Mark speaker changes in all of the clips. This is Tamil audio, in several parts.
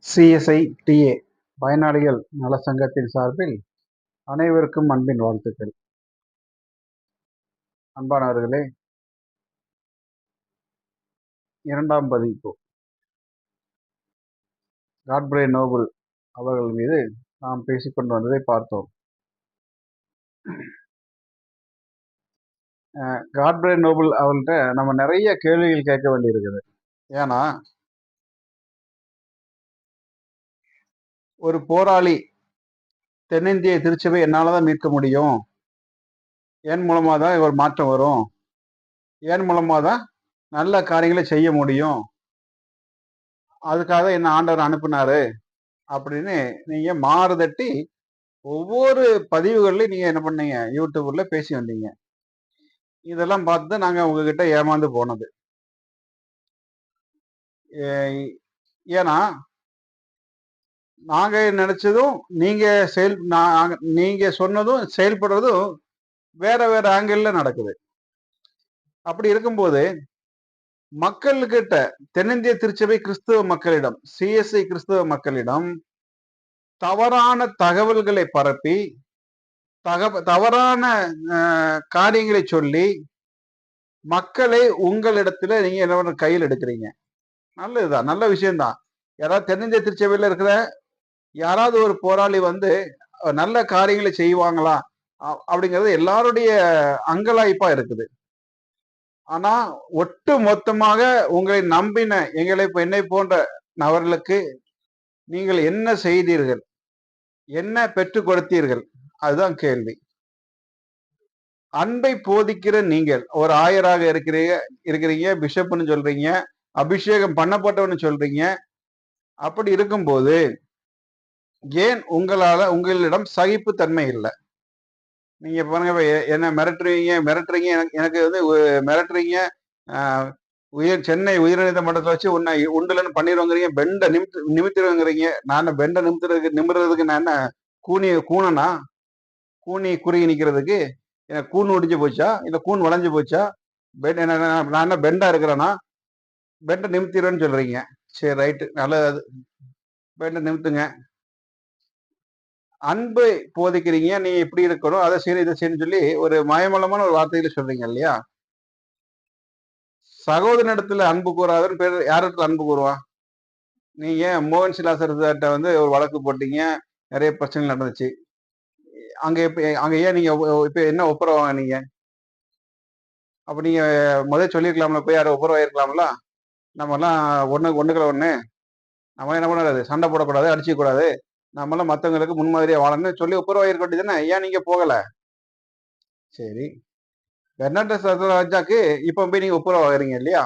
Speaker 1: சிஎஸ்ஐ டிஏ பயனாளிகள் நல சங்கத்தின் சார்பில் அனைவருக்கும் அன்பின் வாழ்த்துக்கள். அன்பானவர்களே, 2ஆம் பதிப்பு காட்ஃப்ரே நோபல் அவர்கள் மீது நாம் பேசிக்கொண்டு வந்ததை பார்த்தோம். காட்ஃப்ரே நோபல் அவர்கள்ட்ட நம்ம நிறைய கேள்விகள் கேட்க வேண்டியிருக்குது. ஏன்னா, ஒரு போராளி தென்னிந்திய திருச்சபை என்னாலதான் மீட்க முடியும், என் மூலமா தான் ஒரு மாற்றம் வரும், என் மூலமா தான் நல்ல காரியங்களை செய்ய முடியும், அதுக்காக என்ன ஆண்டவர் அனுப்புனாரு அப்படின்னு நீங்க மாறுதட்டி ஒவ்வொரு பதிவுகள்லையும் நீங்க என்ன பண்ணீங்க, யூடியூப்ல பேசி வந்தீங்க. இதெல்லாம் பார்த்து நாங்க உங்ககிட்ட ஏமாந்து போனது. ஏன்னா நாங்க நினைச்சதும் நீங்க சொன்னதும் செயல்படுறதும் வேற வேற ஆங்கிள் நடக்குது. அப்படி இருக்கும்போது மக்கள்கிட்ட, தென்னிந்திய திருச்சபை கிறிஸ்துவ மக்களிடம், சிஎஸ்ஐ கிறிஸ்துவ மக்களிடம் தவறான தகவல்களை பரப்பி தவறான காரியங்களை சொல்லி மக்களை உங்களிடத்துல நீங்க என்ன கையில் எடுக்கிறீங்க. நல்லதுதான், நல்ல விஷயம்தான். யாராவது தென்னிந்திய திருச்சபையில இருக்கிற யாராவது ஒரு போராளி வந்து நல்ல காரியங்களை செய்வாங்களா அப்படிங்கிறது எல்லாருடைய அங்கலாய்ப்பா இருக்குது. ஆனா ஒட்டு மொத்தமாக உங்களை நம்பின என்னை போன்ற நபர்களுக்கு நீங்கள் என்ன செய்தீர்கள், என்ன பெற்றுக் கொடுத்தீர்கள், அதுதான் கேள்வி. அன்பை போதிக்கிற நீங்கள் ஒரு ஆயராக இருக்கிறீங்க, பிஷப்னு சொல்றீங்க, அபிஷேகம் பண்ணப்பட்டவன்னு சொல்றீங்க. அப்படி இருக்கும்போது ஏன் உங்களிடம் சகிப்பு தன்மை இல்லை? நீங்க பாருங்க, என்ன மிரட்டுறீங்க, எனக்கு வந்து மிரட்டுறீங்க. சென்னை உயர்நீதிமன்றத்தில் வச்சு உன்னை உண்டுலன்னு பண்ணிடுவோங்கிறீங்க, பெண்டை நிமித்திடுவோங்கிறீங்க. நான் பெண்டை நிமிடுறதுக்கு நான் என்ன கூணனா? கூனி குறுகி நிக்கிறதுக்கு எனக்கு கூண் ஒடிஞ்சு போச்சா, இல்ல கூண் வளைஞ்சு போச்சா? நான் என்ன பெண்டா இருக்கிறேன்னா? பெண்டை நிமித்திடுவேன்னு சொல்றீங்க. சரி, ரைட்டு, நல்லது, பெண்டை நிமித்துங்க. அன்பை போதிக்கிறீங்க, நீ எப்படி இருக்கணும், அதை சரி இதை சரின்னு சொல்லி ஒரு மயமலமான ஒரு வார்த்தையில சொல்றீங்க இல்லையா? சகோதரனிடத்துல அன்பு கூறாதன்னு பேர் யாரிடத்துல அன்பு கூறுவா? நீங்க மோகன் சிலாசர்கிட்ட வந்து ஒரு வழக்கு போட்டீங்க, நிறைய பிரச்சனைகள் நடந்துச்சு. அங்க ஏன் நீங்க இப்ப என்ன ஒப்புரவாங்க நீங்க? அப்ப நீங்க முதல் சொல்லிருக்கலாம்ல, போய் யாரும் ஒப்புரவாயிருக்கலாம்ல. நம்ம எல்லாம் ஒண்ணுக்குள்ள ஒண்ணு, நம்ம என்ன பண்ணாது, சண்டை போடக்கூடாது, அடிச்சுக்க கூடாது, நம்ம எல்லாம் மத்தவங்களுக்கு முன்மாதிரியா வாழணும்னு சொல்லி ஒப்புரவாயிருக்க வேண்டியதுதானே? ஏன் நீங்க போகல? சரி, பெர்னாண்டஸ் ராஜாக்கு இப்ப போய் நீங்க ஒப்புரவாகிறீங்க இல்லையா?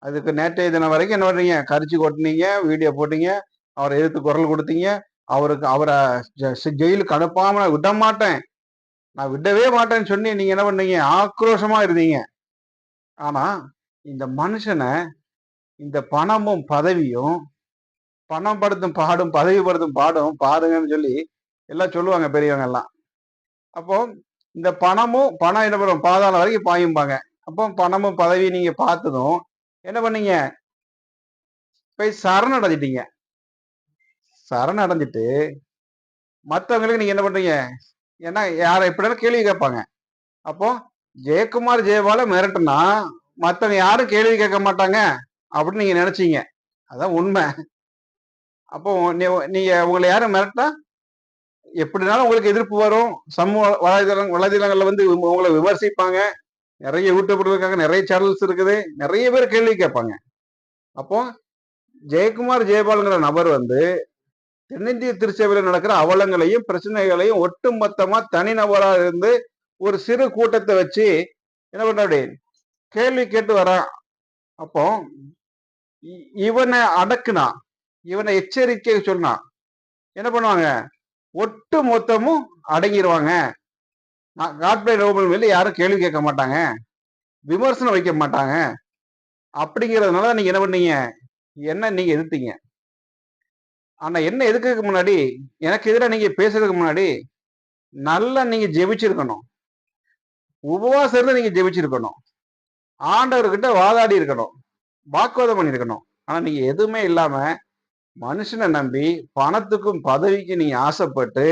Speaker 1: அதுக்கு நேற்றைய தினம் வரைக்கும் என்ன பண்றீங்க? கரிச்சு கொட்டினீங்க, வீடியோ போட்டீங்க, அவரை எதிர்த்து குரல் கொடுத்தீங்க. அவரை ஜெயிலுக்கு அனுப்பாம நான் விட மாட்டேன், நான் விடவே மாட்டேன்னு சொல்லி நீங்க என்ன பண்ணீங்க? ஆக்ரோஷமா இருந்தீங்க. ஆனா இந்த மனுஷனை இந்த பணமும் பதவியும், பணம் படுத்தும் பாடும் பதவி படுத்தும் பாடும் பாருங்கன்னு சொல்லி எல்லாம் சொல்லுவாங்க பெரியவங்க எல்லாம். அப்போ இந்த பணம் என்ன பண்ணுவோம், பாதாளம் வரைக்கும் பாயும்பாங்க. அப்போ பணமும் பதவி நீங்க பார்த்ததும் என்ன பண்ணீங்க? போய் சரணடைஞ்சிட்டீங்க. சரணடைஞ்சிட்டு மற்றவங்களுக்கு நீங்க என்ன பண்றீங்க? ஏன்னா யாரை எப்படினாலும் கேள்வி கேட்பாங்க. அப்போ ஜெயக்குமார் ஜெயபால மிரட்டுனா மற்றவங்க யாரும் கேள்வி கேட்க மாட்டாங்க அப்படின்னு நீங்க நினைச்சீங்க. அதான் உண்மை. அப்போ நீங்க உங்களை யாரும் மிரட்டா எப்படினாலும் உங்களுக்கு எதிர்ப்பு வரும். சமூக வலைதளங்கள்ல வந்து உங்களை விமர்சிப்பாங்க. நிறைய யூடியூபர் இருக்காங்க, நிறைய சேனல்ஸ் இருக்குது, நிறைய பேர் கேள்வி கேட்பாங்க. அப்போ ஜெயக்குமார் ஜெயபாலுங்கிற நபர் வந்து தென்னிந்திய திருச்சபையில் நடக்கிற அவலங்களையும் பிரச்சனைகளையும் ஒட்டுமொத்தமா தனிநபராக இருந்து ஒரு சிறு கூட்டத்தை வச்சு என்ன பண்றாரு, கேள்வி கேட்டு வரான். அப்போ இவனை அடக்குனா, இவனை எச்சரிக்கை சொன்னா என்ன பண்ணுவாங்க? ஒட்டு மொத்தமும் அடங்கிடுவாங்க. காட்ஃப்ரே நோபல் மேல யாரும் கேள்வி கேட்க மாட்டாங்க, விமர்சனம் வைக்க மாட்டாங்க. அப்படிங்கிறதுனால நீங்க என்ன பண்ணீங்க? நீங்க எதிர்த்தீங்க. ஆனா என்ன எதுக்கு முன்னாடி, எனக்கு எதிராக நீங்க பேசுறதுக்கு முன்னாடி நல்லா நீங்க ஜெபிச்சிருக்கணும், உபவாசம் இருந்து நீங்க ஜெபிச்சிருக்கணும், ஆண்டவர்கிட்ட வாதாடி இருக்கணும், வாக்குவாதம் பண்ணிருக்கணும். ஆனா நீங்க எதுவுமே இல்லாம மனுஷனை நம்பி பணத்துக்கும் பதவிக்கும் நீங்க ஆசைப்பட்டு,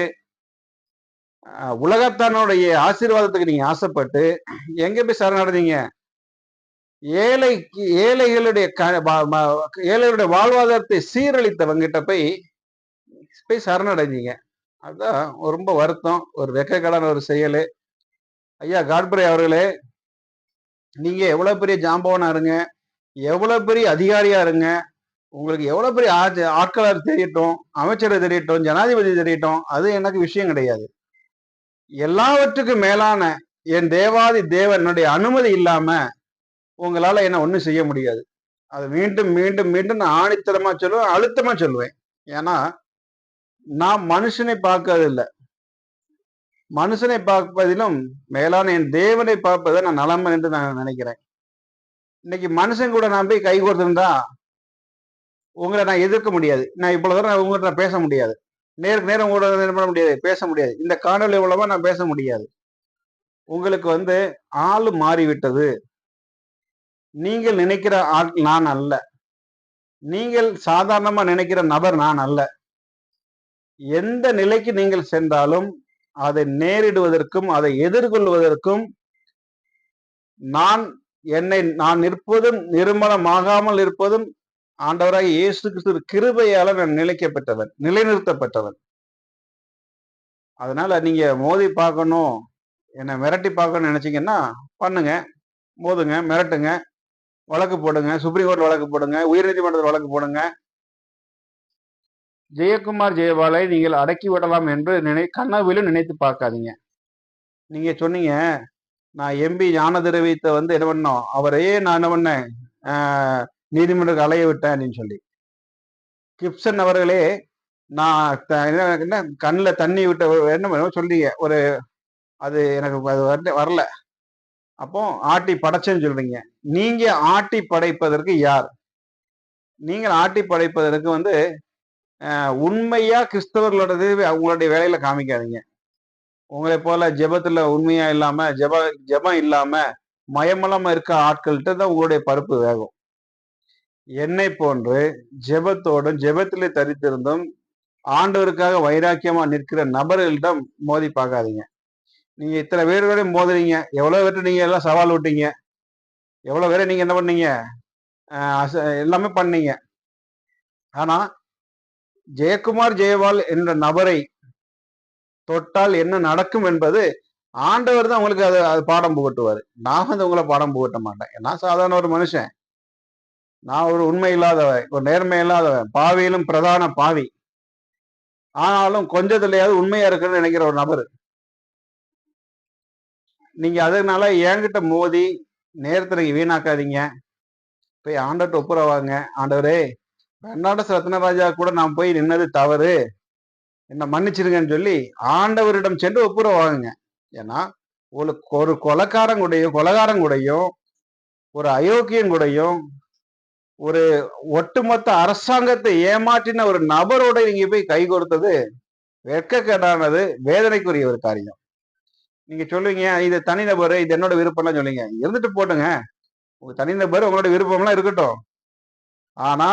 Speaker 1: உலகத்தானுடைய ஆசீர்வாதத்துக்கு நீங்க ஆசைப்பட்டு எங்க போய் சரணடைந்தீங்க? ஏழைகளுடைய ஏழைகளுடைய வாழ்வாதாரத்தை சீரழித்தவங்கிட்ட போய் போய் சரணடைஞ்சீங்க. அதான் ரொம்ப வருத்தம். ஒரு வெட்கக்கேடான ஒரு செயலு. ஐயா காட்பிரே அவர்களே, நீங்க எவ்வளவு பெரிய ஜாம்பவானா இருங்க, எவ்வளவு பெரிய அதிகாரியா இருங்க, உங்களுக்கு எவ்வளவு பெரிய ஆட்களார் தெரியட்டும், அமைச்சர் தெரியட்டும், ஜனாதிபதி தெரியட்டும், அது எனக்கு விஷயம் கிடையாது. எல்லாவற்றுக்கும் மேலான என் தேவாதி தேவனுடைய அனுமதி இல்லாம உங்களால என்ன ஒண்ணும் செய்ய முடியாது. அது மீண்டும் மீண்டும் மீண்டும் நான் ஆணித்தரமா சொல்லுவேன், அழுத்தமா சொல்லுவேன். ஏன்னா நான் மனுஷனை பார்க்கறதில்லை, மனுஷனை பார்ப்பதிலும் மேலான என் தேவனை பார்ப்பதை நான் நலமன் என்று நான் நினைக்கிறேன். இன்னைக்கு மனுஷன் கூட நான் போய் கை கோர்த்திருந்தா உங்களை நான் எதிர்க்க முடியாது. நான் இவ்வளவு தூரம் உங்கள்கிட்ட நான் பேச முடியாது. நேருக்கு நேரம் உங்களோட என்ன பண்ண முடியாது, பேச முடியாது. இந்த காணொலி மூலமா நான் பேச முடியாது. உங்களுக்கு ஆளு மாறிவிட்டது. நீங்கள் நினைக்கிற ஆள் நான் அல்ல. நீங்கள் சாதாரணமா நினைக்கிற நபர் நான் அல்ல. எந்த நிலைக்கு நீங்கள் சென்றாலும் அதை நேரிடுவதற்கும் அதை எதிர்கொள்வதற்கும் நான் நிற்பதும் நிர்மலமாகாமல் இருப்பதும் ஆண்டவராக இயேசு கிறிஸ்து கிருபையால நான் நிலைக்கப்பட்டவன், நிலைநிறுத்தப்பட்டவன். அதனால நீங்க மோதி பார்க்கணும், என்னை மிரட்டி பார்க்கணும்னு நினைச்சீங்கன்னா பண்ணுங்க, மோதுங்க, மிரட்டுங்க, வழக்கு போடுங்க, சுப்ரீம் கோர்ட் வழக்கு போடுங்க, உயர்நீதிமன்றத்தில் வழக்கு போடுங்க. ஜெயக்குமார் ஜெயபாலை நீங்கள் அடக்கி விடலாம் என்று கனவிலும் நினைத்து பார்க்காதீங்க. நீங்க சொன்னீங்க நான் எம்பி ஞான திரவியத்தை என்ன பண்ணோம், அவரையே நான் என்ன பண்ணேன், நீதிமன்றத்துக்கு அலைய விட்டேன் அப்படின்னு சொல்லி. கிப்சன் அவர்களே நான் என்ன கண்ணில் தண்ணி விட்ட என்ன சொல்றீங்க, ஒரு அது எனக்கு அது வரல. அப்போ ஆட்டி படைச்சேன்னு சொல்றீங்க. நீங்க ஆட்டி படைப்பதற்கு யார்? நீங்கள் ஆட்டி படைப்பதற்கு உண்மையா கிறிஸ்தவர்களோடது அவங்களுடைய வேலையில காமிக்காதீங்க. உங்களை போல ஜெபத்துல உண்மையா இல்லாம ஜெபம் இல்லாம மயமலமா இருக்க ஆட்கள்கிட்ட தான் உங்களுடைய பருப்பு வேகும். என்னை போன்று ஜெபத்தோடும் ஜெபத்திலே தரித்திருந்தும் ஆண்டவருக்காக வைராக்கியமா நிற்கிற நபர்களிடம் மோதி பார்க்காதீங்க. நீங்க இத்தனை பேரோடையும் மோதுறீங்க. எவ்வளவு பேர்ட்டு நீங்க எல்லாம் சவால் விட்டீங்க, எவ்வளவு பேரை நீங்க என்ன பண்ணீங்க, எல்லாமே பண்ணீங்க. ஆனா ஜெயக்குமார் ஜெயபால் என்ற நபரை தொட்டால் என்ன நடக்கும் என்பது ஆண்டவர் தான் உங்களுக்கு அது பாடம் புகட்டுவார். நான் உங்களை பாடம் புகட்ட மாட்டேன். நான் சாதாரண ஒரு மனுஷன், நான் ஒரு உண்மை இல்லாதவன், ஒரு நேர்மை இல்லாதவன், பாவியிலும் பிரதான பாவி. ஆனாலும் கொஞ்சத்துலயாவது உண்மையா இருக்குன்னு நினைக்கிற ஒரு நபர். நீங்க அதனால என்கிட்ட மோதி நேரத்தை நீங்க வீணாக்காதீங்க. போய் ஆண்டவர்கிட்ட ஒப்புரவாங்க. ஆண்டவரே, கர்நாடக ரத்னராஜா கூட நான் போய் நின்னது தவறு, என்ன மன்னிச்சிருங்கன்னு சொல்லி ஆண்டவரிடம் சென்று ஒப்புரவாகுங்க. ஏன்னா ஒரு கொலைக்காரன் கூடயும் ஒரு அயோக்கியன் கூடயும் ஒரு ஒட்டுமொத்த அரசாங்கத்தை ஏமாற்றின ஒரு நபரோட நீங்க போய் கை கொடுத்தது வெட்கக்கேடானது, வேதனைக்குரிய ஒரு காரியம். நீங்க சொல்லுவீங்க இது தனிநபர், இது என்னோட விருப்பம்லாம் சொல்லுவீங்க. இருந்துட்டு போட்டுங்க, உங்க தனிநபர் உங்களோட விருப்பம்லாம் இருக்கட்டும். ஆனா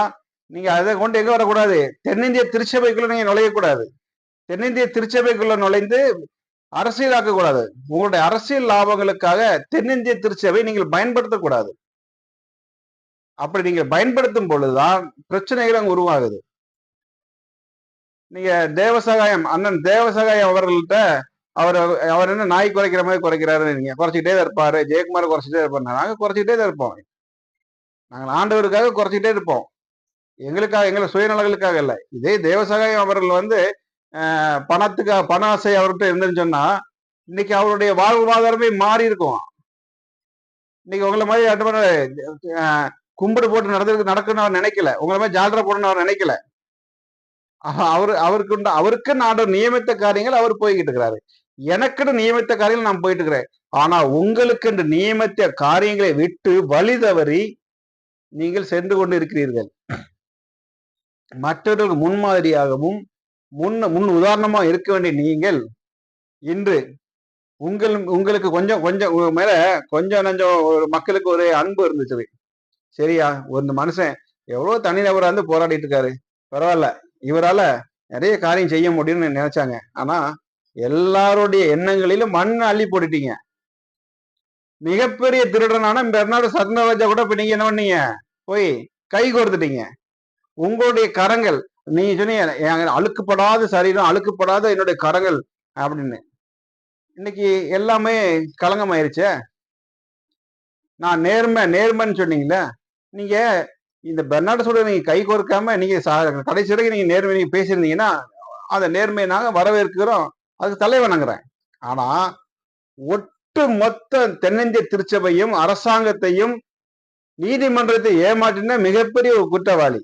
Speaker 1: நீங்க அதை கொண்டு எங்க வரக்கூடாது, தென்னிந்திய திருச்சபைக்குள்ள நீங்க நுழையக்கூடாது. தென்னிந்திய திருச்சபைக்குள்ள நுழைந்து அரசியலாக்க கூடாது. உங்களுடைய அரசியல் லாபங்களுக்காக தென்னிந்திய திருச்சபை நீங்கள் பயன்படுத்தக்கூடாது. அப்படி நீங்க பயன்படுத்தும் பொழுதுதான் பிரச்சனைகள் அங்க உருவாகுது. நீங்க அண்ணன் தேவசகாயம் அவர்கள்ட்ட அவர் என்ன நாய் குறைக்கிற மாதிரி குறைக்கிறாரு, நீங்க குறைச்சிக்கிட்டே தான் இருப்பாரு. ஜெயக்குமார் குறைச்சிட்டே இருப்பாரு. நாங்க குறைச்சிக்கிட்டே தான் இருப்போம். நாங்கள் ஆண்டவருக்காக குறைச்சிக்கிட்டே இருப்போம். எங்களுக்காக, எங்களை சுயநலங்களுக்காக இல்லை. இதே தேவசகாயம் அவர்கள் பண ஆசை அவர்கிட்ட இருந்துன்னு சொன்னா இன்னைக்கு அவருடைய வாழ்வாதாரமே மாறி இருக்கும். இன்னைக்கு உங்களை மாதிரி கும்பிடு போட்டு நடக்குன்னு அவர் நினைக்கல. உங்களை மாதிரி ஜாலரா போடணும்னு அவர் நினைக்கல. அவருக்குன்னு ஆண்டவர் நியமித்த காரியங்கள் அவர் போய்கிட்டு இருக்கிறாரு. எனக்குன்னு நியமித்த காரியங்கள் நான் போயிட்டு இருக்கிறேன். ஆனா உங்களுக்கு என்று நியமித்த காரியங்களை விட்டு வழி தவறி நீங்கள் சென்று கொண்டு இருக்கிறீர்கள். மற்றவர்களுக்கு முன்மாதிரியாகவும் முன் உதாரணமா இருக்க வேண்டிய நீங்கள் இன்று உங்களுக்கு கொஞ்சம் மேல கொஞ்சம் ஒரு மக்களுக்கு ஒரு அன்பு இருந்துச்சு. சரியா, ஒரு மனுஷன் எவ்வளவு தனிநபரா போராடிட்டு இருக்காரு. பரவாயில்ல, இவரால நிறைய காரியம் செய்ய முடியும்னு நினைச்சாங்க. ஆனா எல்லாருடைய எண்ணங்களிலும் மண் அள்ளி போட்டுட்டீங்க. மிகப்பெரிய திருடனான பெர்னார்டு சத்யராஜா கூட இப்ப நீங்க என்ன பண்ணீங்க? போய் கை கோர்த்துட்டீங்க. உங்களுடைய கரங்கள், நீங்க சொன்னீங்க அழுக்குப்படாத சரீரம், அழுக்குப்படாத என்னுடைய கரங்கள் அப்படின்னு. இன்னைக்கு எல்லாமே களங்கம் ஆயிருச்சே. நான் நேர்மைன்னு சொன்னீங்கல்ல, நீங்க இந்த பெர்னார்டு சொல்ற நீங்க கை கோர்க்காம நீங்க கடைசி வரைக்கும் நீங்க நேர்மை நீங்க பேசியிருந்தீங்கன்னா அந்த நேர்மையை நாங்க வரவேற்கிறோம், அதுக்கு தலை வணங்குறேன். ஆனா ஒட்டு மொத்த தென்னிந்திய திருச்சபையும் அரசாங்கத்தையும் நீதிமன்றத்தை ஏமாற்றின மிகப்பெரிய ஒரு குற்றவாளி.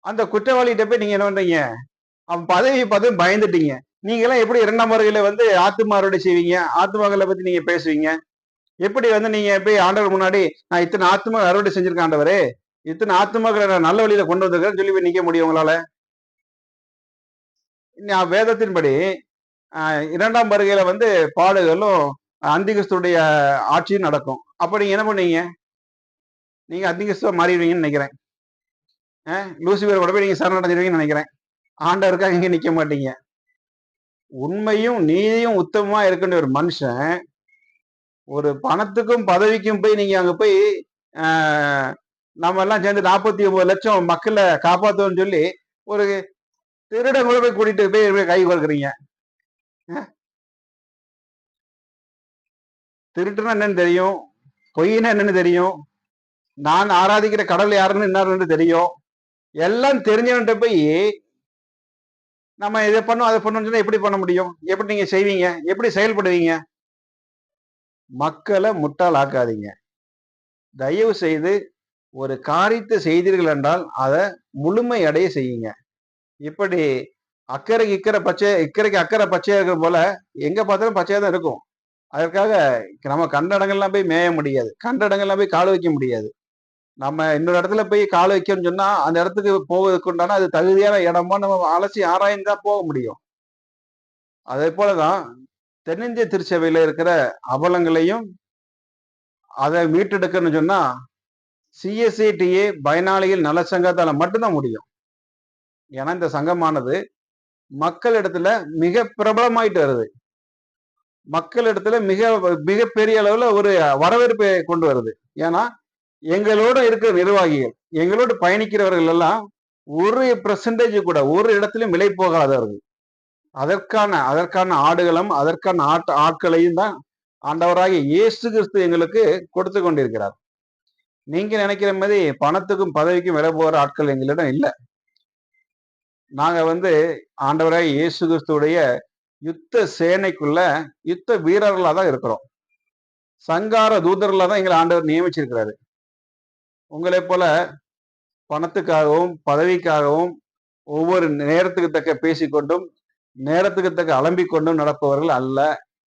Speaker 1: அந்த குற்றவாளிகிட்ட போய் நீங்க என்ன பண்றீங்க? அவன் பதவி பார்த்து பயந்துட்டீங்க. நீங்க எல்லாம் எப்படி 2ஆம் வருகையில ஆத்தும அறுவடை செய்வீங்க? ஆத்துமாக்களை பத்தி நீங்க பேசுவீங்க? எப்படி நீங்க போய் ஆண்டவர் முன்னாடி நான் இத்தனை ஆத்துமா அறுவடை செஞ்சிருக்கேன் ஆண்டவரே, இத்தனை ஆத்துமாக்களை நான் நல்ல வழியில கொண்டு வந்திருக்கேன்னு சொல்லி போய் நிக்க முடியும் உங்களால? வேதத்தின்படி 2ஆம் வருகையில பாடுகளும் அந்திகிறிஸ்துடைய ஆட்சியும் நடக்கும். அப்ப நீங்க என்ன பண்ணீங்க? நீங்க அந்திகிறிஸ்துவ மாறிடுவீங்கன்னு நினைக்கிறேன். லூசிபர் கூட போய் நீங்க சரணடைஞ்சிருவீங்கன்னு நினைக்கிறேன். ஆண்டவருக்காக இங்க நிக்க மாட்டீங்க. உண்மையும் நீதியும் உத்தமமா இருக்கின்ற ஒரு மனுஷன் ஒரு பணத்துக்கும் பதவிக்கும் போய் நீங்க அங்க போய் நம்ம எல்லாம் சேர்ந்து 49 லட்சம் மக்களை காப்பாத்துவோம்னு சொல்லி ஒரு திருடன் கூட போய் கூட்டிட்டு போய் கை கோர்க்குறீங்க. திருட்டுனா என்னன்னு தெரியும், பொய்னா என்னன்னு தெரியும், நான் ஆராதிக்கிற கடவுள் யாருன்னு என்ன தெரியும். எல்லாம் தெரிஞ்சவன்கிட்ட போய் நம்ம இதை பண்ணும் அதை பண்ணணும்னு சொன்னா எப்படி பண்ண முடியும்? எப்படி நீங்க செய்வீங்க? எப்படி செயல்படுவீங்க? மக்களை முட்டாள் ஆக்காதீங்க. தயவு செய்து ஒரு காரியத்தை செய்தீர்கள் என்றால் அதை முழுமை அடைய செய்யுங்க. இப்படி அக்கறைக்கு அக்கறை பச்சையா இருக்கிற போல எங்க பார்த்தாலும் பச்சையா தான் இருக்கும். அதற்காக நம்ம கண்ட இடங்கள்லாம் போய் மேய முடியாது, கண்ட இடங்கள்லாம் போய் கால் வைக்க முடியாது. நம்ம இன்னொரு இடத்துல போய் கால் வைக்கணும்னு சொன்னா அந்த இடத்துக்கு போவதற்கு உண்டான அது தகுதியான இடமா நம்ம அலசி ஆராய்ந்தா போக முடியும். அதே போலதான் தென்னிந்திய திருச்சபையில இருக்கிற அவலங்களையும் அதை மீட்டெடுக்கணும்னு சொன்னா சிஎஸ்ஐடிஏ பயனாளிகள் நல சங்கத்தால மட்டும்தான் முடியும். ஏன்னா இந்த சங்கமானது மக்களிடத்துல மிக பிரபலமாயிட்டு வருது. மக்களிடத்துல மிகப்பெரிய அளவுல ஒரு வரவேற்பை கொண்டு வருது. ஏன்னா எங்களோட இருக்கிற நிர்வாகிகள், எங்களோடு பயணிக்கிறவர்கள் எல்லாம் 1% கூட ஒரு இடத்திலும் விலை போகாதவர்கள். அதற்கான ஆடுகளும் அதற்கான ஆட்களையும் தான் ஆண்டவராகிய இயேசு கிறிஸ்து எங்களுக்கு கொடுத்து கொண்டிருக்கிறார். நீங்க நினைக்கிற மாதிரி பணத்துக்கும் பதவிக்கும் விலை போகிற ஆட்கள் எங்களிடம் இல்லை. நாங்க ஆண்டவராகிய இயேசு கிறிஸ்துடைய யுத்த சேனைக்குள்ள யுத்த வீரர்களா தான் இருக்கிறோம். சங்கார தூதர்களா தான் எங்களை ஆண்டவர் நியமிச்சிருக்கிறாரு. உங்களை போல பணத்துக்காகவும் பதவிக்காகவும் ஒவ்வொரு நேரத்துக்கு தக்க பேசிக்கொண்டும் நேரத்துக்கு தக்க அலம்பிக் கொண்டும் நடப்பவர்கள் அல்ல.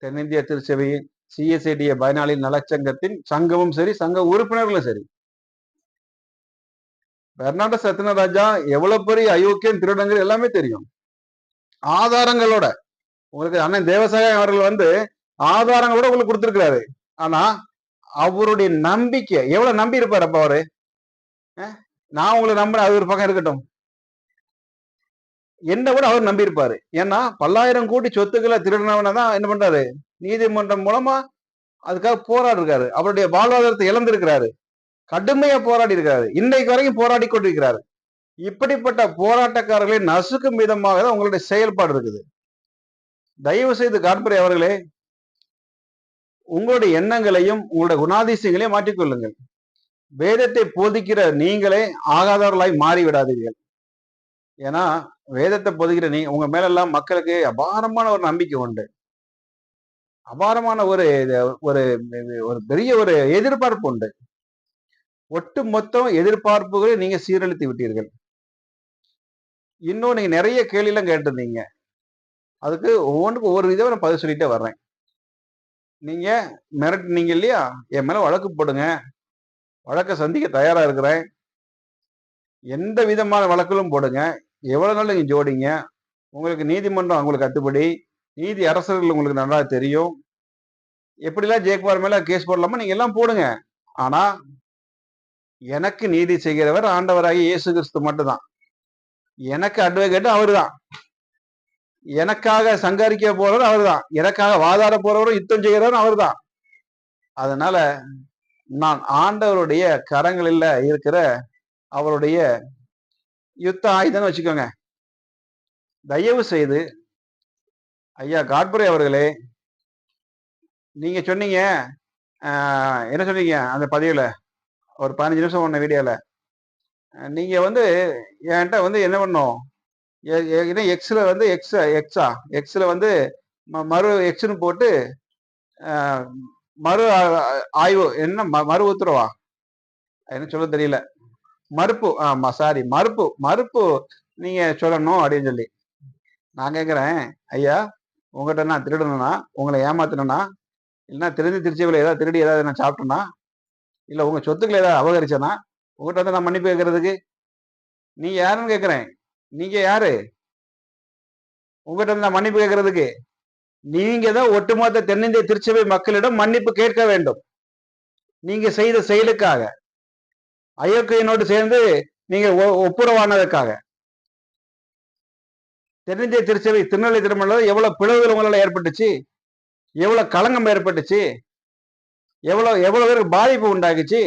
Speaker 1: தென்னிந்திய திருச்சபையின் சிஎஸ்ஐடிஏ பயனாளி நலச்சங்கத்தின் சங்கமும் சரி, சங்க உறுப்பினர்களும் சரி. பெர்னார்டு சத்யராஜா எவ்வளவு பெரிய அயோக்கியம் திருடங்கள் எல்லாமே தெரியும், ஆதாரங்களோட. உங்களுக்கு அண்ணன் தேவசாய அவர்கள் ஆதாரங்களோட உங்களுக்கு கொடுத்திருக்கிறாரு. ஆனா அவருடைய நம்பிக்கை எவ்வளவு நம்பி இருப்பாரு அப்ப அவரு. நான் உங்களை நம்புறேன், அது ஒரு பக்கம் இருக்கட்டும், என்ன கூட அவர் நம்பி இருப்பாரு. ஏன்னா 10,000 கோடி சொத்துக்களை திருடினவனை தான் என்ன பண்றாரு, நீதிமன்றம் மூலமா அதுக்காக போராடி இருக்காரு. அவருடைய வாழ்வாதாரத்தை இழந்திருக்கிறாரு, கடுமையா போராடி இருக்காரு, இன்னைக்கு வரைக்கும் போராடி கொண்டிருக்கிறாரு. இப்படிப்பட்ட போராட்டக்காரர்களை நசுக்கும் விதமாக தான் உங்களுடைய செயல்பாடு இருக்குது. தயவு செய்து காட்புரை அவர்களே, உங்களுடைய எண்ணங்களையும் உங்களுடைய குணாதிசயங்களையும் மாற்றிக்கொள்ளுங்கள். வேதத்தை போதிக்கிற நீங்களே ஆகாதவர்களாய் மாறிவிடாதீர்கள். ஏன்னா வேதத்தை போதிக்கிற உங்க மேலெல்லாம் மக்களுக்கு அபாரமான ஒரு நம்பிக்கை உண்டு, அபாரமான ஒரு ஒரு ஒரு பெரிய ஒரு எதிர்பார்ப்பு உண்டு. ஒட்டு மொத்தம் எதிர்பார்ப்புகளை நீங்க சீரழித்து விட்டீர்கள். இன்னும் நீங்க நிறைய கேள்வியெல்லாம் கேட்டிருந்தீங்க, அதுக்கு ஒவ்வொன்றுக்கும் ஒவ்வொரு விதம் நான் பதில் சொல்லிட்டே வர்றேன். நீங்க மிரட்டினீங்க இல்லையா, என் மேல வழக்கு போடுங்க, வழக்கை சந்திக்க தயாரா இருக்கிறேன். எந்த விதமான வழக்கிலும் போடுங்க, எவ்வளவு நாள் நீங்க ஜோடிங்க. உங்களுக்கு நீதிமன்றம் உங்களுக்கு கட்டுப்படி, நீதி அரசர்கள் உங்களுக்கு நல்லா தெரியும். எப்படிலாம் ஜெயக்குமார் மேல கேஸ் போடலாமா நீங்க எல்லாம் போடுங்க. ஆனா எனக்கு நீதி செய்கிறவர் ஆண்டவராகிய இயேசு கிறிஸ்து மட்டும்தான். எனக்கு அட்வொகேட் அவர்தான், எனக்காக சங்கரிக்க போறவர் அவர்தான், எனக்காக வாதாட போறவரும் யுத்தம் செய்கிறவரும் அவர்தான். அதனால நான் ஆண்டவருடைய கரங்களில் இருக்கிற அவருடைய யுத்த ஆயுதம்னு வச்சுக்கோங்க. தயவு செய்து ஐயா காட்புரை அவர்களே, நீங்க சொன்னீங்க, என்ன சொன்னீங்க அந்த பதிவுல, ஒரு 15 நிமிஷம் ஒன்ன வீடியோல, நீங்க வந்து என்கிட்ட வந்து என்ன பண்ணும், எக்ஸ்ல வந்து எக்ஸ்ல வந்து மறு எக்ஸ்னு போட்டு மறு ஆய்வு என்ன மறு உத்தரவா என்ன சொல்ல தெரியல, மறுப்பு, ஆமா சாரி, மறுப்பு நீங்க சொல்லணும் அப்படின்னு சொல்லி நான் கேட்கிறேன். ஐயா, உங்ககிட்ட நான் திருடணும்னா, உங்களை ஏமாத்தணும்னா, இல்லைன்னா தெரிஞ்சு திருச்சியில் ஏதாவது திருடி ஏதாவது நான் சாப்பிட்டேன்னா, இல்லை உங்க சொத்துக்களை ஏதாவது அபகரிச்சேன்னா, உங்ககிட்ட வந்து நான் மன்னிப்பு கேட்கறதுக்கு நீங்க யாருன்னு கேட்கிறேன். நீங்க யாரு உங்ககிட்ட வந்து நான் மன்னிப்பு கேட்கறதுக்கு? நீங்க தான் ஒட்டுமொத்த தென்னிந்திய திருச்சபை மக்களிடம் மன்னிப்பு கேட்க வேண்டும். நீங்க செய்த செயலுக்காக, அயோக்கியனோடு சேர்ந்து நீங்க ஒப்புரவானதுக்காக. தென்னிந்திய திருச்சபை திருநெல்வேலி திருமணம் எவ்வளவு பிளவுகள் உங்களால ஏற்பட்டுச்சு, எவ்வளவு களங்கம் ஏற்பட்டுச்சு, எவ்வளவு பேருக்கு பாதிப்பு உண்டாக்குச்சு,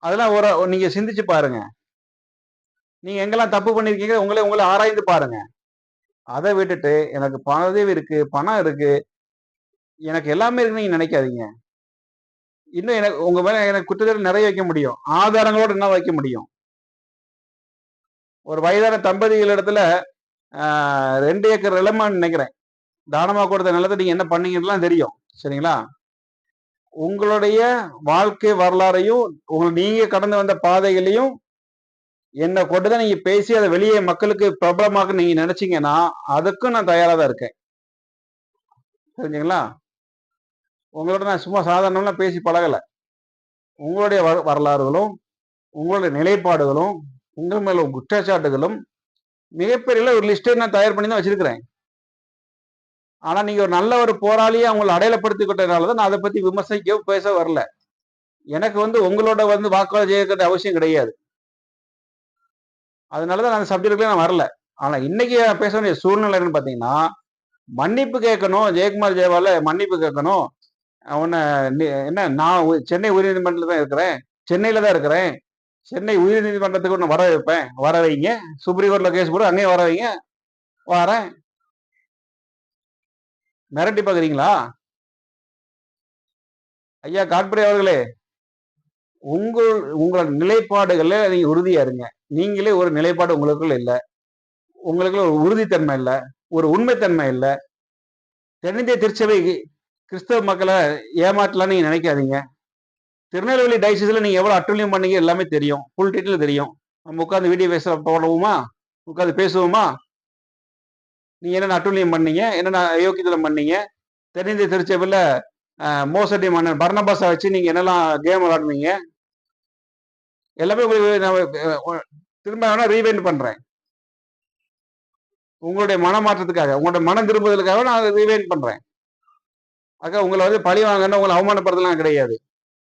Speaker 1: அதெல்லாம் ஒரு நீங்க சிந்திச்சு பாருங்க. நீங்க எங்கெல்லாம் தப்பு பண்ணிருக்கீங்க உங்களை ஆராய்ந்து பாருங்க. அதை விட்டுட்டு எனக்கு பதவி இருக்கு, பணம் இருக்கு, எனக்கு எல்லாமே இருக்கு நீங்க நினைக்காதீங்க. இன்னும் எனக்கு உங்க மேல எனக்கு குற்றச்சாட்டு நிறைய வைக்க முடியும், ஆதாரங்களோடு என்ன வைக்க முடியும். ஒரு வயதான தம்பதிகள் இடத்துல 2 ஏக்கர் நிலமான்னு நினைக்கிறேன், தானமா கொடுத்த நிலத்தை நீங்க என்ன பண்ணீங்கன்னு தெரியும், சரிங்களா? உங்களுடைய வாழ்க்கை வரலாறையும் நீங்க கடந்து வந்த பாதைகளையும் என்னை கொண்டுதான் நீங்க பேசி அதை வெளியே மக்களுக்கு பிரபலமாக நீங்க நினைச்சீங்கன்னா அதுக்கும் நான் தயாரா தான் இருக்கேன், தெரிஞ்சுங்களா? உங்களோட நான் சும்மா சாதாரணமா பேசி பழகல. உங்களுடைய வரலாறுகளும் உங்களுடைய நிலைப்பாடுகளும் உங்கள் மேல குற்றச்சாட்டுகளும் மிகப்பெரிய ஒரு லிஸ்டை நான் தயார் பண்ணி தான் வச்சிருக்கிறேன். ஆனா நீங்க ஒரு நல்ல ஒரு போராளியை அவங்களை அடையாளப்படுத்திக்கிட்டதுனாலதான் நான் அதை பத்தி விமர்சிக்க பேச வரல. எனக்கு வந்து உங்களோட வந்து வாக்குவாதம் செய்யக்கூடிய அவசியம் கிடையாது. அதனாலதான் அந்த சப்ஜெக்ட்ல நான் வரல. ஆனா இன்னைக்கு பேச வேண்டிய சூழ்நிலை என்னன்னு பாத்தீங்கன்னா, மன்னிப்பு கேட்கணும், ஜெயக்குமார் ஜெயவால மன்னிப்பு கேட்கணும். அவனை என்ன, நான் சென்னை உயர்நீதிமன்றத்தில் தான் இருக்கிறேன், சென்னையில தான் இருக்கிறேன், சென்னை உயர்நீதிமன்றத்துக்கு ஒன்று வர வைப்பேன், வர வைங்க, சுப்ரீம் கோர்ட்ல கேஸ் போட அங்கேயும் வர வைங்க, வரேன். மிரட்டி பாக்குறீங்களா? ஐயா காட்புரை அவர்களே, உங்களோட நிலைப்பாடுகள்ல நீங்க உறுதியா இருங்க. நீங்களே ஒரு நிலைப்பாடு உங்களுக்குள்ள இல்லை, உங்களுக்குள்ள ஒரு உறுதித்தன்மை இல்லை, ஒரு உண்மைத்தன்மை இல்லை. தென்னிந்திய திருச்சபை கிறிஸ்தவ மக்களை ஏமாற்றலாம்னு நீங்க நினைக்காதீங்க. திருநெல்வேலி டைசிஸ்ல நீங்க எவ்வளவு அட்டுழியம் பண்ணீங்க எல்லாமே தெரியும், ஃபுல் டீட்டெயில் தெரியும். நம்ம உட்காந்து வீடியோ பேச போடுவோமா, உட்காந்து பேசுவோமா? நீங்க என்னென்ன அட்டுழியம் பண்ணீங்க, என்னென்ன அயோக்கியத்தனம் பண்ணீங்க, தென்னிந்திய திருச்சபையில மோசடி மன்னன் பர்னபாஸை வச்சு நீங்க என்னெல்லாம் கேம் விளாடுனீங்க, எல்லாமே திரும்ப வேணா ரீவைண்ட் பண்றேன். உங்களுடைய மனமாற்றத்துக்காக, உங்களுடைய மனம் திரும்புதலுக்காக நான் ரீவைண்ட் பண்றேன். அக்கா உங்களை வந்து பழி வாங்கன்னு உங்களை அவமானப்படுத்தலாம் கிடையாது.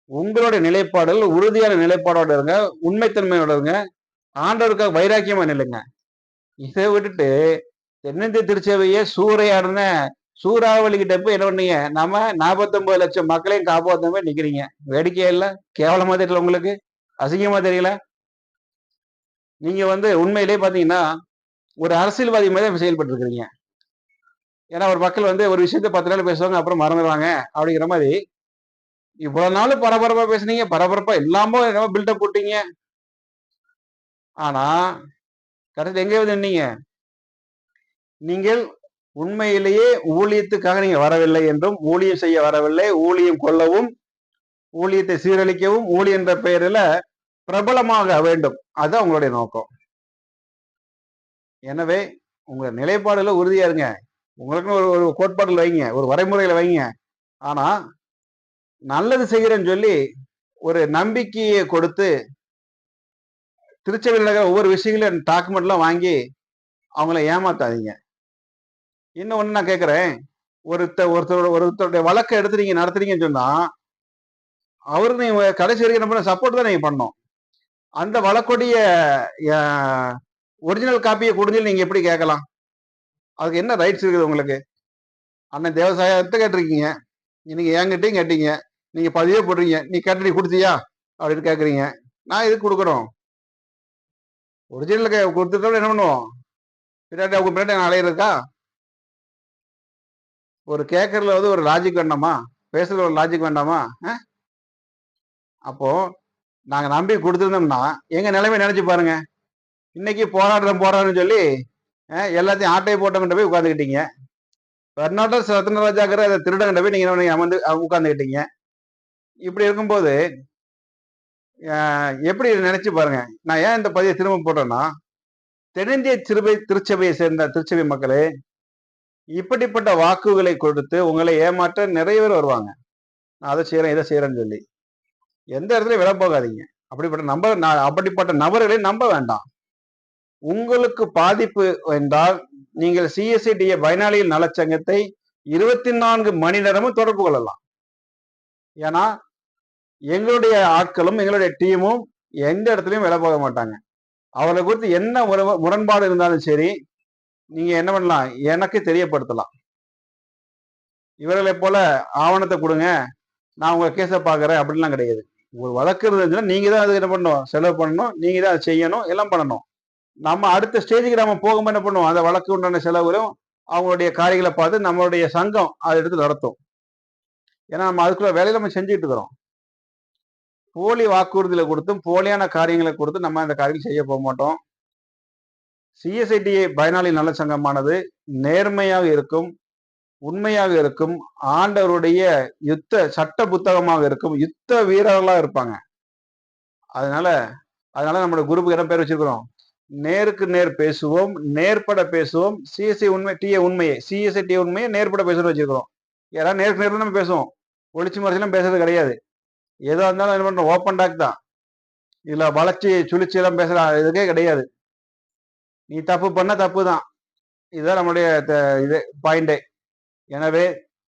Speaker 1: உங்களுடைய நிலைப்பாடுகள் உறுதியான நிலைப்பாடோட இருங்க, உண்மைத்தன்மையோட இருங்க, ஆண்டவருக்காக வைராக்கியமா நில்லுங்க. இதை விட்டுட்டு தென்னிந்திய திருச்சபையை சூறையாடுன சூறாவளி கிட்ட போய் என்ன பண்ணீங்க, நம்ம 49 லட்சம் மக்களையும் காப்பாற்ற போய் நிக்கிறீங்க. வேடிக்கையா இல்ல? கேவலமா தெரியல உங்களுக்கு? அசிங்கமா தெரியல? நீங்க வந்து உண்மையிலே பாத்தீங்கன்னா ஒரு அரசியல்வாதி மாதிரி செயல்பட்டு இருக்கிறீங்க. ஏன்னா ஒரு மக்கள் வந்து ஒரு விஷயத்த 10 நாள் பேசுவாங்க, அப்புறம் மறந்துடுவாங்க அப்படிங்கிற மாதிரி இவ்வளவு நாள் பரபரப்பா பேசுனீங்க, பரபரப்பா எல்லாமோ என்னமோ பில்டப் போட்டீங்க. ஆனா கடைசியில் எங்கே வந்து நின்னீங்க? நீங்கள் உண்மையிலேயே ஊழியத்துக்காக நீங்க வரவில்லை என்றும், ஊழியம் செய்ய வரவில்லை, ஊழியம் கொள்ளவும், ஊழியத்தை சீரழிக்கவும், ஊழியம் என்ற பெயரில் பிரபலமாக வேண்டும், அதுதான் உங்களுடைய நோக்கம். எனவே உங்க நிலைப்பாடுல உறுதியா இருங்க. உங்களுக்குன்னு ஒரு கோட்பாடுல வைங்க, ஒரு வரைமுறையில வைங்க. ஆனா நல்லது செய்கிறேன்னு சொல்லி ஒரு நம்பிக்கையை கொடுத்து திருச்சபையில் நடக்கிற ஒவ்வொரு விஷயங்களையும் டாக்குமெண்ட்லாம் வாங்கி அவங்கள ஏமாத்தாதீங்க. இன்னொன்னு நான் கேட்கிறேன், ஒருத்தருடைய வழக்கை எடுத்து நீங்க நடத்துறீங்கன்னு சொன்னா அவருக்கு நீங்க கடைசி வரைக்கும் சப்போர்ட் தான் நீங்க பண்ணணும். அந்த வழக்குடைய ஒரிஜினல் காப்பியை கொடுங்க நீங்க எப்படி கேட்கலாம்? அதுக்கு என்ன ரைட்ஸ் இருக்குது உங்களுக்கு? அண்ணன் தேவசாயத்தை கேட்டிருக்கீங்க, நீங்க என்கிட்டையும் கேட்டீங்க, நீங்க பதிவே போடுறீங்க, நீ கேட்டு நீ கொடுத்தியா அப்படின்னு கேட்குறீங்க. நான் எதுக்கு கொடுக்குறோம்? ஒரிஜினல் கொடுத்துட்டோம் என்ன பண்ணுவோம்? பின்னாடி அவங்க பின்னாடி அலையிறதுக்கா? ஒரு கேட்கறதுல வந்து ஒரு லாஜிக் வேண்டாமா? பேசுறதுல ஒரு லாஜிக் வேண்டாமா? அப்போ நாங்க நம்பி கொடுத்துருந்தோம்னா எங்க நிலைமை நினைச்சு பாருங்க. இன்னைக்கு போராடுறோம்னு சொல்லி எல்லாத்தையும் ஆட்டையை போட்டவங்கிட்ட போய் உட்காந்துக்கிட்டீங்க. கர்நாடக ரத்னராஜாக்கிற அதை திருடங்கிட்ட போய் நீங்க அமர்ந்து உட்காந்துக்கிட்டீங்க. இப்படி இருக்கும்போது எப்படி நினைச்சு பாருங்க. நான் ஏன் இந்த பதிவை திரும்ப போட்டேன்னா, தென்னிந்திய திருச்சபையை சேர்ந்த திருச்சபை மக்களே, இப்படிப்பட்ட வாக்குகளை கொடுத்து உங்களை ஏமாற்ற நிறைய பேர் வருவாங்க. நான் அதை செய்யறேன் இதை செய்யறேன்னு சொல்லி எந்த இடத்துலயும் விலை போகாதீங்க. அப்படிப்பட்ட நபர்களை நம்ப வேண்டாம். உங்களுக்கு பாதிப்பு என்றால் நீங்கள் சிஎஸ்ஐடிஏ பயனாளிகள் நலச்சங்கத்தை 24 மணி நேரமும் தொடர்பு கொள்ளலாம். ஏன்னா எங்களுடைய ஆட்களும் எங்களுடைய டீமும் எந்த இடத்துலயும் விலை போக மாட்டாங்க. அவரை குறித்து என்ன முரண்பாடு இருந்தாலும் சரி, நீங்க என்ன பண்ணலாம், எனக்கு தெரியப்படுத்தலாம். இவர்களை போல ஆவணத்தை கொடுங்க, நான் உங்க கேஸை பாக்குறேன் அப்படின்லாம் கிடையாது. ஒரு வழக்கு இருந்ததுன்னா நீங்க தான் அதுக்கு என்ன பண்ணணும், செலவு பண்ணணும், நீங்க தான் அதை செய்யணும், எல்லாம் பண்ணணும். நம்ம அடுத்த ஸ்டேஜுக்கு நம்ம போகும்போது என்ன பண்ணுவோம், அந்த வழக்கு உண்டான செலவுகளும் அவங்களுடைய காரியங்களை பார்த்து நம்மளுடைய சங்கம் அதை எடுத்து நடத்தும். ஏன்னா நம்ம அதுக்குள்ள வேலையை நம்ம செஞ்சுட்டு இருக்கிறோம். போலி வாக்குறுதிகளை கொடுத்தும் போலியான காரியங்களை கொடுத்து நம்ம அந்த காரியங்கள் செய்ய போக மாட்டோம். சிஎஸ்ஐடிஏ பயனாளி நல சங்கமானது நேர்மையாக இருக்கும், உண்மையாக இருக்கும், ஆண்டவருடைய சட்ட புத்தகமாக இருக்கும், யுத்த வீரர்களா இருப்பாங்க. அதனால நம்மளோட குரூப்புக்கு என்ன பேர் வச்சிருக்கிறோம், நேருக்கு நேர் பேசுவோம், நேர்பட பேசுவோம், சிஎஸ்ஐ உண்மை டிஏ உண்மையை, சிஎஸ்ஐ டிஏ உண்மையை நேர்பட பேசுறது வச்சிருக்கிறோம். யாராவது நேருக்கு நேர்ல நம்ம பேசுவோம், ஒளிச்சு மறைச்செல்லாம் பேசுறது கிடையாது. ஏதோ இருந்தாலும் என்ன பண்றோம், ஓப்பன் டாக் தான். இதுல வளர்ச்சி சுழிச்சு எல்லாம் பேசுற இதுக்கே கிடையாது. நீ தப்பு பண்ண தப்பு தான். இதுதான் நம்மளுடைய இது பாயிண்டே. எனவே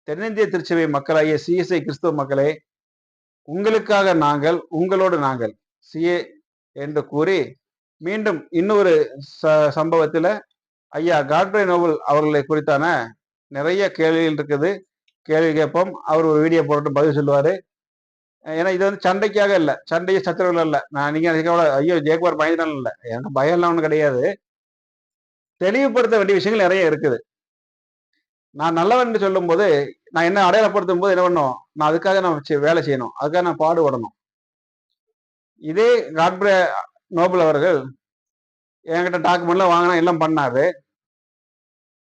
Speaker 1: தென்னிந்திய திருச்சபை மக்களாகிய சிஎஸ்ஐ கிறிஸ்துவ மக்களே, உங்களுக்காக நாங்கள், உங்களோடு நாங்கள் சிஏ என்று கூறி மீண்டும் இன்னொரு சம்பவத்துல ஐயா காட்ப்ரே நோபல் அவர்களை குறித்தான நிறைய கேள்விகள் இருக்குது. கேள்வி கேட்போம். அவர் ஒரு வீடியோ போட்டு பதில் சொல்லுவாரு. ஏன்னா இது வந்து சண்டைக்காக இல்லை, சண்டைய சத்திரவில் இல்லை. நீங்க ஐயோ ஜெயக்குமார் பயந்தாலும் இல்லை, எனக்கு பயம் எல்லாம் ஒன்றும் கிடையாது. தெளிவுபடுத்த வேண்டிய விஷயங்கள் நிறைய இருக்குது. நான் நல்லவன் சொல்லும் போது நான் என்ன அடையாளப்படுத்தும் போது என்ன பண்ணும், நான் அதுக்காக நான் வேலை செய்யணும், அதுக்காக நான் பாடுபடணும். இதே காட்ப்ரே நோபல் அவர்கள் என்கிட்ட டாக்குமெண்ட்லாம் வாங்கினா எல்லாம் பண்ணாரு.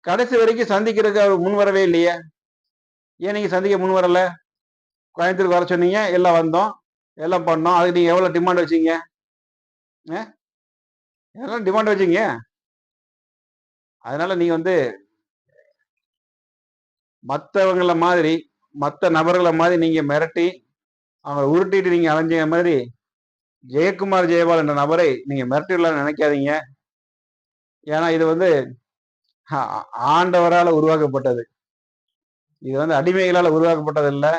Speaker 1: கடைசி வரைக்கும் சந்திக்கிறதுக்கு அவர் முன் வரவே இல்லையே. ஏன் நீங்க சந்திக்க முன் வரல? கோயம்புத்தூருக்கு வர சொன்னீங்க, எல்லாம் வந்தோம், எல்லாம் பண்ணோம். அதுக்கு நீங்க எவ்வளவு டிமாண்ட் வச்சீங்க? எல்லாம் டிமாண்ட் வச்சீங்க. அதனால நீங்க வந்து மற்றவங்கள மாதிரி, மற்ற நபர்களை மாதிரி நீங்க மிரட்டி அவங்க உருட்டிட்டு நீங்க அலைஞ்ச மாதிரி ஜெயக்குமார் ஜெயபால் என்ற நபரை நீங்க மிரட்டிடலாம்னு நினைக்காதீங்க. ஏன்னா இது வந்து ஆண்டவரால் உருவாக்கப்பட்டது. இது வந்து அடிமைகளால் உருவாக்கப்பட்டது இல்லை,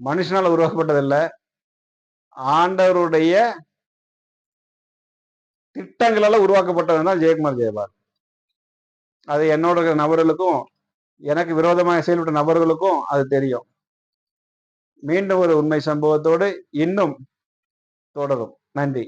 Speaker 1: மனுஷனால உருவாக்கப்பட்டது இல்லை, ஆண்டவருடைய திட்டங்களால உருவாக்கப்பட்டது தான் ஜெயக்குமார் ஜெயபால். அது என்னோட நபர்களுக்கும் எனக்கு விரோதமாக செயல்பட்ட நபர்களுக்கும் அது தெரியும். மீண்டும் ஒரு உண்மை சம்பவத்தோடு இன்னும் தொடரும். நன்றி.